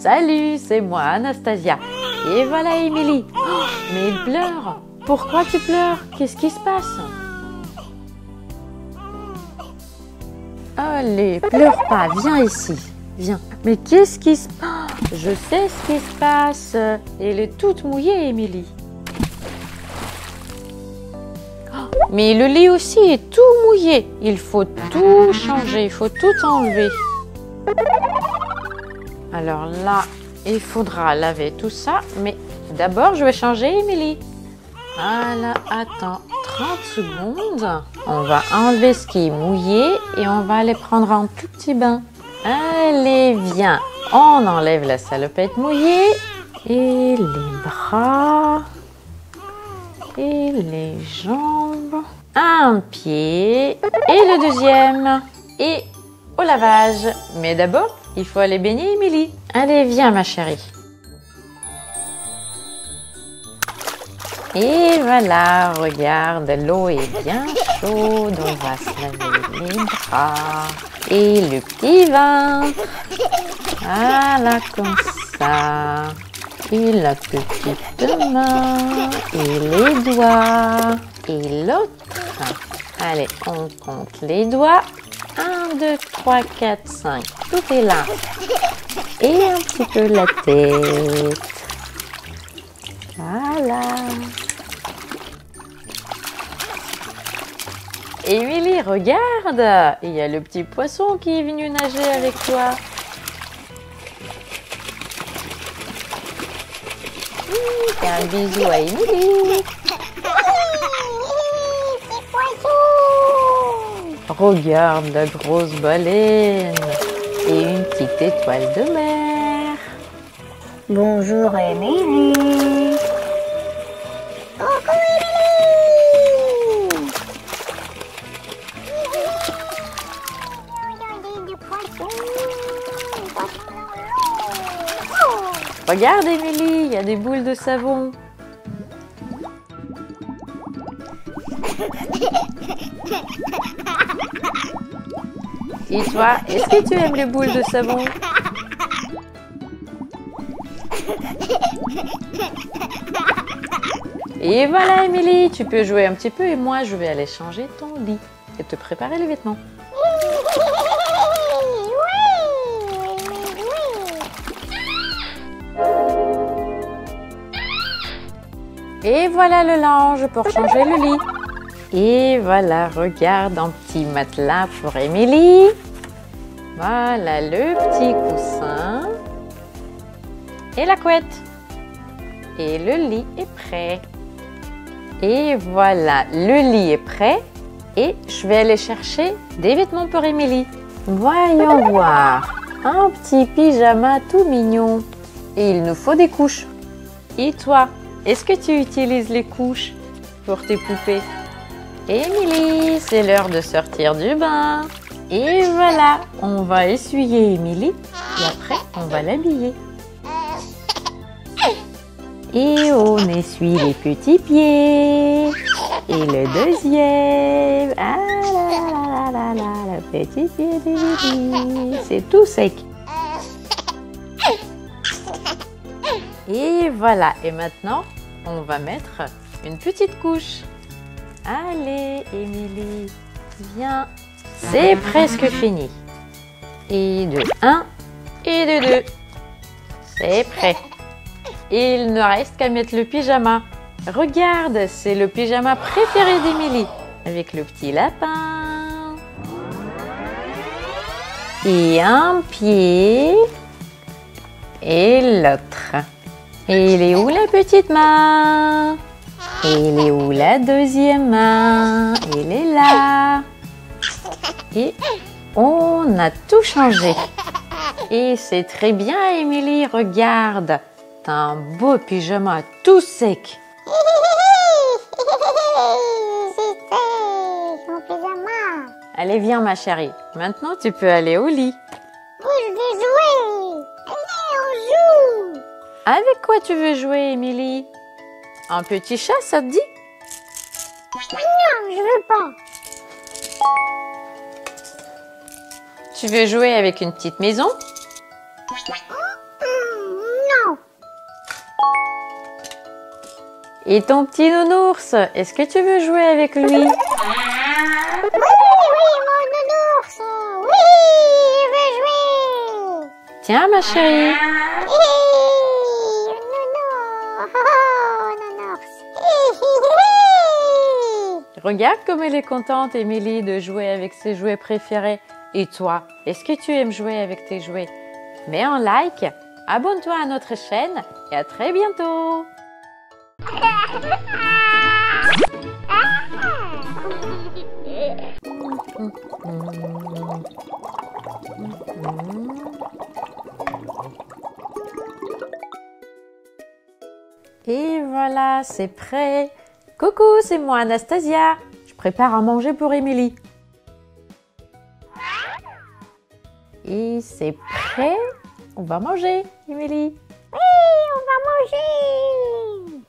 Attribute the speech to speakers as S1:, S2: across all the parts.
S1: Salut, c'est moi, Anastasia. Et voilà Émilie. Oh, mais il pleure. Pourquoi tu pleures? Qu'est-ce qui se passe? Allez, pleure pas, viens ici. Viens. Mais qu'est-ce qui se passe? Je sais ce qui se passe. Elle est toute mouillée, Émilie. Mais le lit aussi est tout mouillé. Il faut tout changer, il faut tout enlever. Alors là, il faudra laver tout ça. Mais d'abord, je vais changer, Émilie. Voilà, attends 30 secondes. On va enlever ce qui est mouillé et on va aller prendre un tout petit bain. Allez, viens. On enlève la salopette mouillée et les bras et les jambes. Un pied et le deuxième. Et au lavage. Mais d'abord, il faut aller baigner Émilie. Allez, viens ma chérie. Et voilà, regarde, l'eau est bien chaude. On va se laver les bras et le petit ventre. Voilà, comme ça. Et la petite main et les doigts et l'autre. Allez, on compte les doigts. 1, 2, 3, 4, 5. Tout est là. Et un petit peu la tête. Voilà. Émilie, regarde. Il y a le petit poisson qui est venu nager avec toi. Fais un bisou à Émilie. Regarde la grosse baleine et une petite étoile de mer.
S2: Bonjour Émilie. Coucou Émilie. Regardez du poisson.
S1: Regarde Émilie, il y a des boules de savon. Et toi, est-ce que tu aimes les boules de savon? Et voilà Émilie, tu peux jouer un petit peu et moi je vais aller changer ton lit et te préparer les vêtements. Et voilà le linge pour changer le lit. Et voilà, regarde un petit matelas pour Émilie. Voilà le petit coussin. Et la couette. Et le lit est prêt. Et voilà, le lit est prêt. Et je vais aller chercher des vêtements pour Émilie. Voyons voir. Un petit pyjama tout mignon. Et il nous faut des couches. Et toi, est-ce que tu utilises les couches pour tes poupées? Émilie, c'est l'heure de sortir du bain. Et voilà, on va essuyer Émilie et après on va l'habiller. Et on essuie les petits pieds. Et le deuxième. Ah là là là là là, le petit pied d'Émilie. C'est tout sec. Et voilà, et maintenant on va mettre une petite couche. Allez, Émilie, viens. C'est presque fini. Et de 1 et de 2. C'est prêt. Il ne reste qu'à mettre le pyjama. Regarde, c'est le pyjama préféré d'Émilie. Avec le petit lapin. Et un pied. Et l'autre. Et il est où la petite main? Et il est où la deuxième main? Elle est là. Et on a tout changé. Et c'est très bien, Émilie. Regarde, t'as un beau pyjama tout sec.
S2: C'est mon pyjama.
S1: Allez, viens, ma chérie. Maintenant, tu peux aller au lit.
S2: Oui, je vais jouer. Allez, on joue.
S1: Avec quoi tu veux jouer, Émilie? Un petit chat, ça te dit?
S2: Non, je veux pas.
S1: Tu veux jouer avec une petite maison? Et ton petit nounours, est-ce que tu veux jouer avec lui?
S2: Oui, mon nounours. Oui, je veux jouer.
S1: Tiens, ma chérie. Regarde comme elle est contente, Émilie, de jouer avec ses jouets préférés. Et toi, est-ce que tu aimes jouer avec tes jouets? Mets un like, abonne-toi à notre chaîne et à très bientôt. Et voilà, c'est prêt. Coucou, c'est moi Anastasia. Je prépare à manger pour Émilie. Et c'est prêt. On va manger, Émilie.
S2: Oui, on va manger.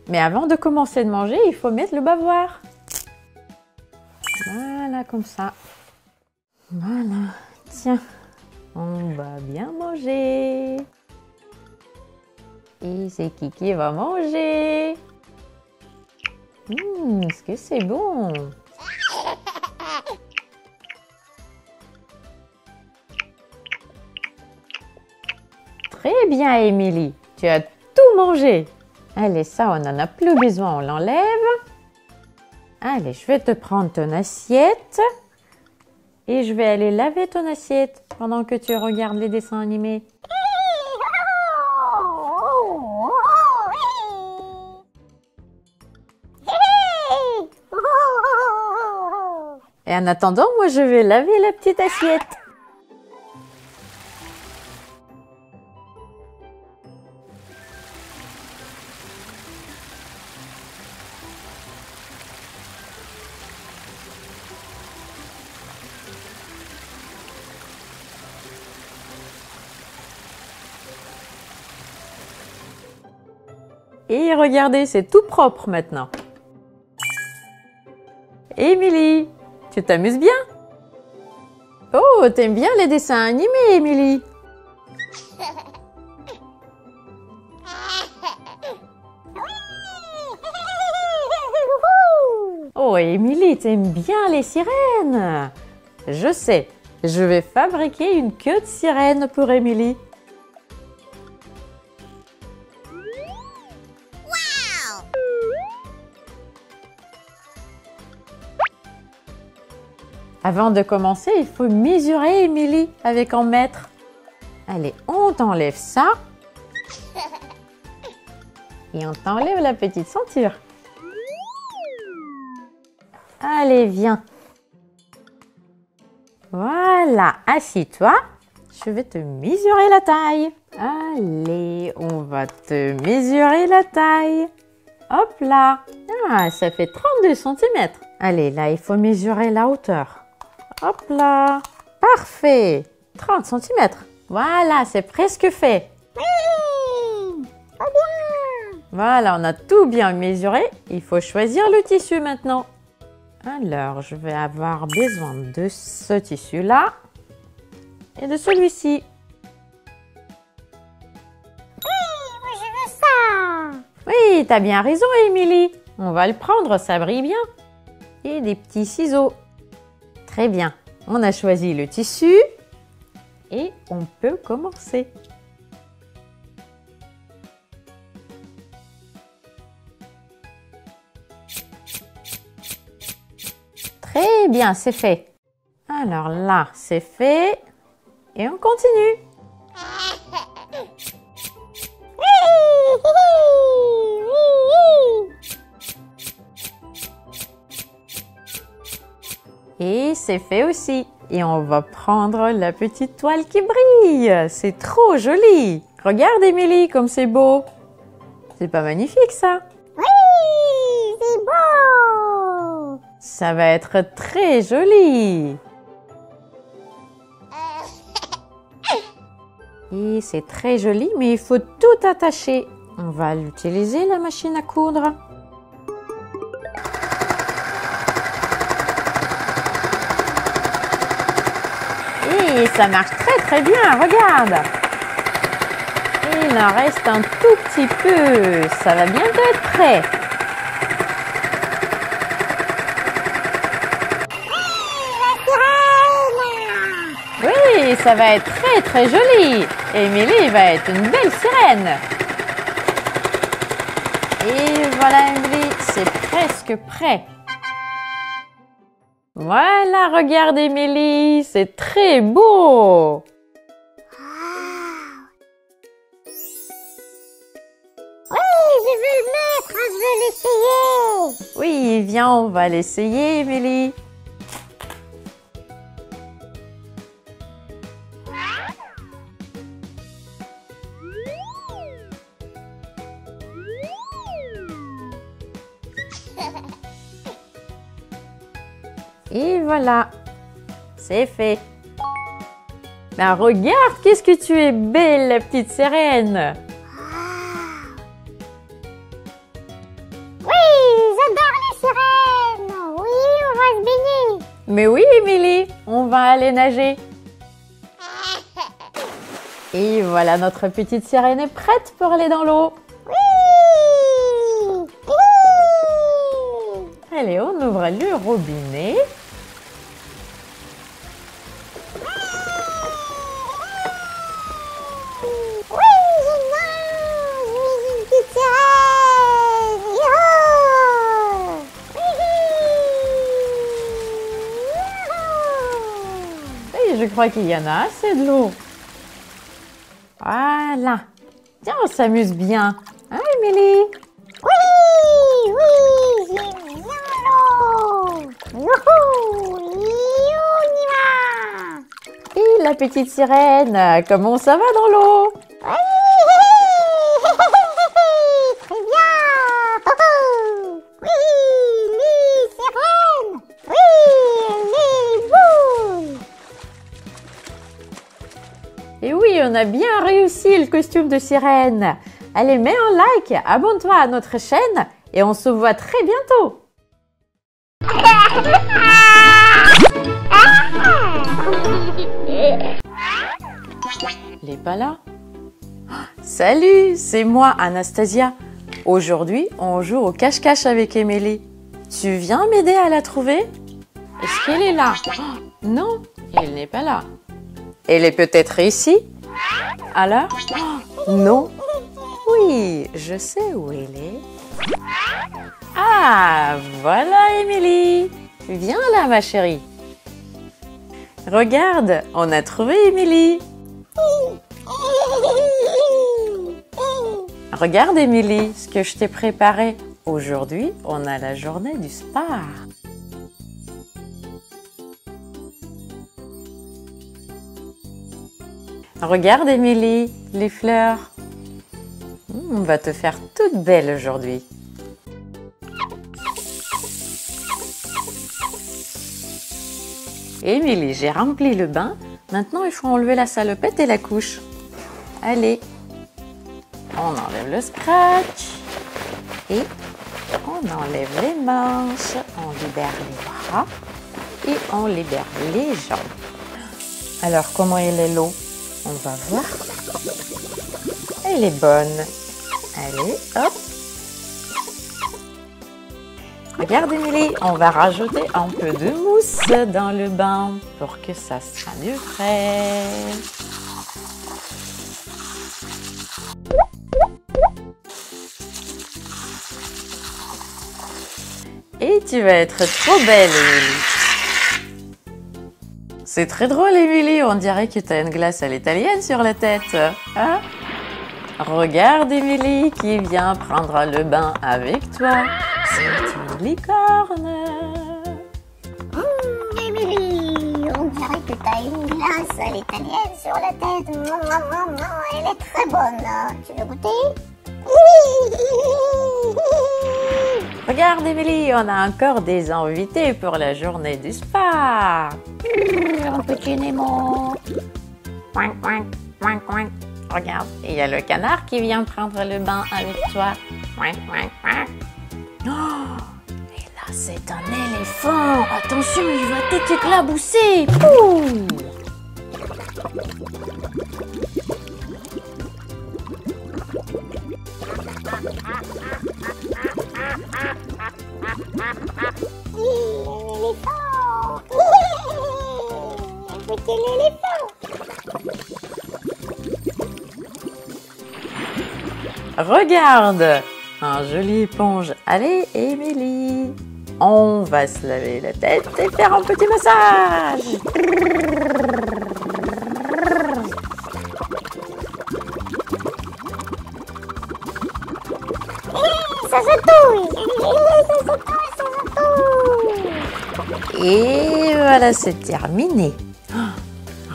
S1: Mais avant de commencer de manger, il faut mettre le bavoir. Voilà, comme ça. Voilà, tiens, on va bien manger. Et c'est qui va manger? Est-ce que c'est bon? Très bien, Émilie, tu as tout mangé. Allez, ça, on n'en a plus besoin, on l'enlève. Allez, je vais te prendre ton assiette et je vais aller laver ton assiette pendant que tu regardes les dessins animés. Et en attendant, moi, je vais laver la petite assiette. Et regardez, c'est tout propre maintenant. Émilie, tu t'amuses bien? Oh, t'aimes bien les dessins animés, Émilie? Oh, Émilie, t'aimes bien les sirènes? Je sais, je vais fabriquer une queue de sirène pour Émilie. Avant de commencer, il faut mesurer, Émilie, avec un mètre. Allez, on t'enlève ça. Et on t'enlève la petite ceinture. Allez, viens. Voilà, assis-toi. Je vais te mesurer la taille. Allez, on va te mesurer la taille. Hop là. Ah, ça fait 32 cm. Allez, là, il faut mesurer la hauteur. Hop là. Parfait. 30 cm. Voilà, c'est presque fait.
S2: Oui, très bien.
S1: Voilà, on a tout bien mesuré. Il faut choisir le tissu maintenant. Alors, je vais avoir besoin de ce tissu-là et de celui-ci.
S2: Oui, moi je veux ça.
S1: Oui, t'as bien raison, Émilie. On va le prendre, ça brille bien. Et des petits ciseaux. Très bien. On a choisi le tissu et on peut commencer. Très bien, c'est fait. Alors là, c'est fait. Et on continue. Et c'est fait aussi. Et on va prendre la petite toile qui brille. C'est trop joli. Regarde, Émilie, comme c'est beau. C'est pas magnifique, ça?
S2: Oui, c'est beau.
S1: Ça va être très joli. Et c'est très joli, mais il faut tout attacher. On va utiliser la machine à coudre. Et ça marche très très bien, regarde. Il en reste un tout petit peu. Ça va bientôt être prêt. Oui, ça va être très très joli. Émilie va être une belle sirène. Et voilà Émilie, c'est presque prêt. Voilà, regarde Émilie, c'est très beau.
S2: Oui, je veux le mettre, je veux l'essayer.
S1: Oui, viens, on va l'essayer Émilie. Et voilà, c'est fait. Ben regarde, qu'est-ce que tu es belle, la petite sirène.
S2: Oui, j'adore les sirènes. Oui, on va se baigner.
S1: Mais oui, Émilie, on va aller nager. Et voilà, notre petite sirène est prête pour aller dans l'eau.
S2: Oui. Oui.
S1: Allez, on ouvre le robinet. Je crois qu'il y en a assez de l'eau. Voilà. Tiens, on s'amuse bien. Hein, Émilie?
S2: Oui, oui, j'aime bien l'eau. Youhou, on y va.
S1: Et la petite sirène, comment ça va dans l'eau?
S2: Oui, très bien. Oui, les sirènes. Oui, les boules.
S1: Et oui, on a bien réussi le costume de sirène. Allez, mets un like, abonne-toi à notre chaîne et on se voit très bientôt. Il est pas là? Salut, c'est moi Anastasia. Aujourd'hui, on joue au cache-cache avec Émilie. Tu viens m'aider à la trouver? Est-ce qu'elle est là? Non, elle n'est pas là. Elle est peut-être ici? Alors? Non. Oui, je sais où elle est. Ah, voilà Émilie. Viens là, ma chérie. Regarde, on a trouvé Émilie. Regarde Émilie, ce que je t'ai préparé. Aujourd'hui, on a la journée du spa. Regarde Émilie, les fleurs. On va te faire toute belle aujourd'hui. Émilie, j'ai rempli le bain. Maintenant, il faut enlever la salopette et la couche. Allez, on enlève le scratch et on enlève les manches. On libère les bras et on libère les jambes. Alors, comment elle est l'eau? On va voir. Elle est bonne. Allez, hop. Regarde Émilie, on va rajouter un peu de mousse dans le bain pour que ça soit mieux frais. Et tu vas être trop belle Émilie. C'est très drôle Émilie, on dirait que tu as une glace à l'italienne sur la tête. Hein? Regarde Émilie qui vient prendre le bain avec toi. C'est une licorne.
S2: Émilie, on dirait que t'as une glace à l'italienne sur la tête. Elle est très bonne. Tu veux goûter?
S1: Regarde Émilie, on a encore des invités pour la journée du spa.
S2: Un petit Nemo.
S1: Ouin, ouin, ouin, ouin. Regarde, il y a le canard qui vient prendre le bain avec toi. Ouin, ouin, ouin. Oh, et là, c'est un éléphant. Attention, il va t'éclabousser. Pouh.
S2: L'éléphant. Écoutez l'éléphant.
S1: Regarde, un joli éponge. Allez, Émilie, on va se laver la tête et faire un petit massage.
S2: Ça chatouille. Ça chatouille.
S1: Et voilà, c'est terminé. Oh,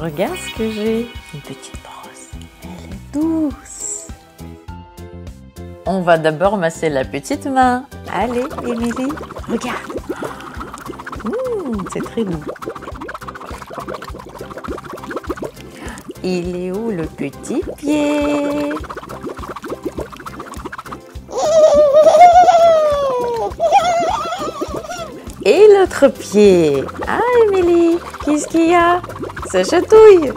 S1: regarde ce que j'ai. Une petite brosse. Elle est douce. On va d'abord masser la petite main. Allez, Émilie, regarde. C'est très doux. Il est où le petit pied? Et l'autre pied? Ah, Émilie, qu'est-ce qu'il y a? Ça chatouille.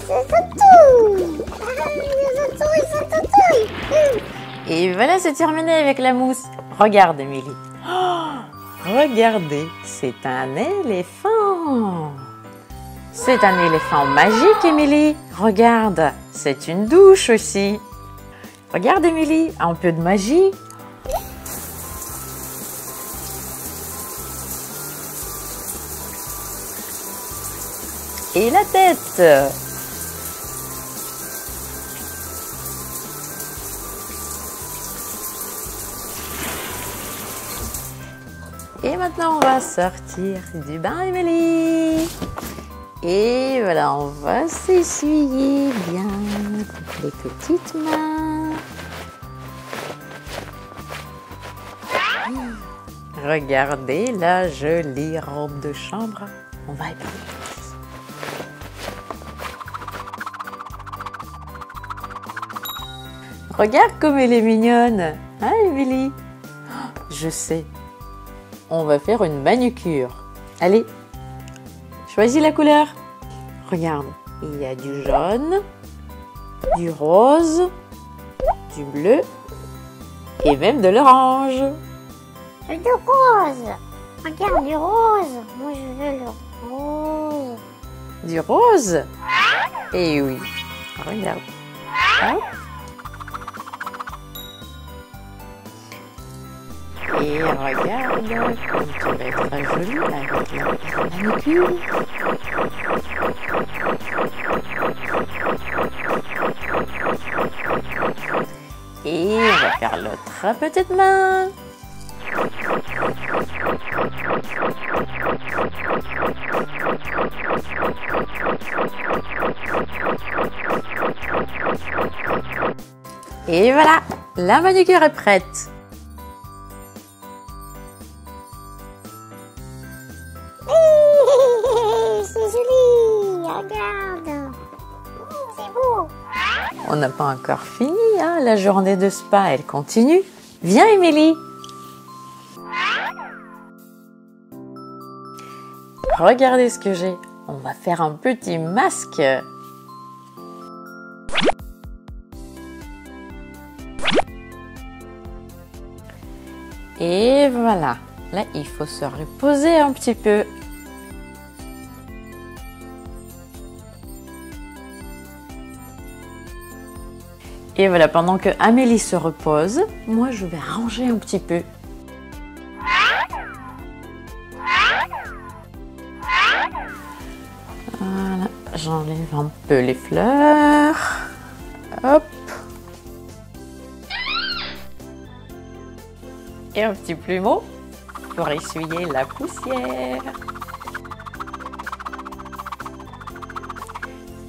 S2: Ça chatouille. Ça chatouille.
S1: Et voilà, c'est terminé avec la mousse. Regarde, Émilie. Oh, regardez, c'est un éléphant. C'est un éléphant magique, Émilie. Regarde, c'est une douche aussi. Regarde, Émilie, un peu de magie. Et la tête. Et maintenant, on va sortir du bain, Émilie. Et voilà, on va s'essuyer bien toutes les petites mains. Regardez la jolie robe de chambre. On va épiler. Regarde comme elle est mignonne. Hein, Émilie? Je sais. On va faire une manucure. Allez, choisis la couleur. Regarde, il y a du jaune, du rose, du bleu et même de l'orange.
S2: Du rose. Regarde, du rose. Moi, je veux le rose.
S1: Du rose? Eh oui, regarde. Hop. Et regarde comme tu vas être jolie avec la manucure. Et on va faire l'autre petite main. Et voilà, la manucure est prête.
S2: C'est joli. Regarde. C'est beau.
S1: On n'a pas encore fini, hein, la journée de spa, elle continue. Viens, Émilie. Regardez ce que j'ai. On va faire un petit masque. Et voilà. Là, il faut se reposer un petit peu. Et voilà, pendant que Amélie se repose, moi je vais ranger un petit peu. Voilà, j'enlève un peu les fleurs. Hop. Et un petit plumeau pour essuyer la poussière.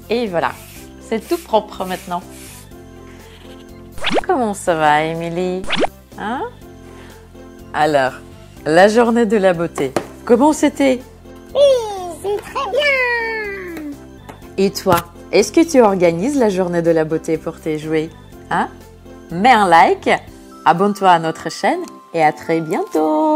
S1: Et voilà, c'est tout propre maintenant. Comment ça va, Émilie? Hein? Alors, la journée de la beauté, comment c'était?
S2: Oui, c'est très bien.
S1: Et toi, est-ce que tu organises la journée de la beauté pour tes jouets? Hein? Mets un like, abonne-toi à notre chaîne et à très bientôt!